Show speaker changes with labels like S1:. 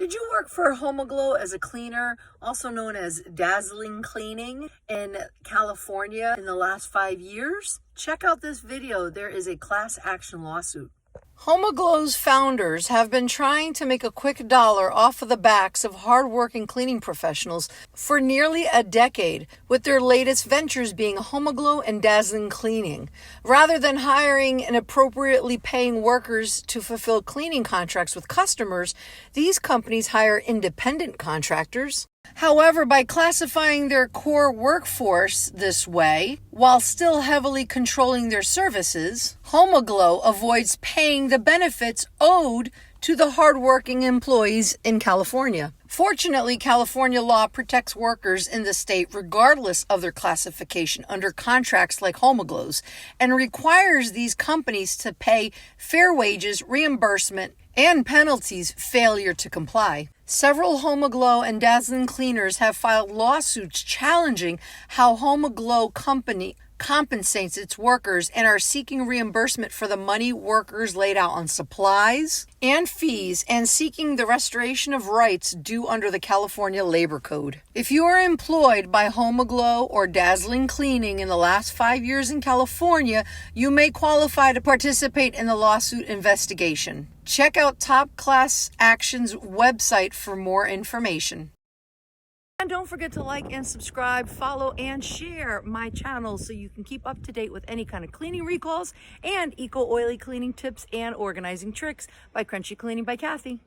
S1: Did you work for Homeaglow as a cleaner, also known as Dazzling Cleaning, in California in the last 5 years? Check out this video. There is a class action lawsuit. Homeaglow's founders have been trying to make a quick dollar off of the backs of hardworking cleaning professionals for nearly a decade, with their latest ventures being Homeaglow and Dazzling Cleaning. Rather than hiring and appropriately paying workers to fulfill cleaning contracts with customers, these companies hire independent contractors. However, by classifying their core workforce this way, while still heavily controlling their services, Homeaglow avoids paying the benefits owed to the hardworking employees in California. Fortunately, California law protects workers in the state regardless of their classification under contracts like Homeaglow's, and requires these companies to pay fair wages, reimbursement, and penalties failure to comply. Several Homeaglow and Dazzling Cleaners have filed lawsuits challenging how Homeaglow company compensates its workers and are seeking reimbursement for the money workers laid out on supplies and fees, and seeking the restoration of rights due under the California Labor Code. If you are employed by Homeaglow or Dazzling Cleaning in the last 5 years in California, you may qualify to participate in the lawsuit investigation. Check out Top Class Action's website for more information. And don't forget to like and subscribe, follow, and share my channel so you can keep up to date with any kind of cleaning recalls and eco-oily cleaning tips and organizing tricks by Crunchy Cleaning by Kathy.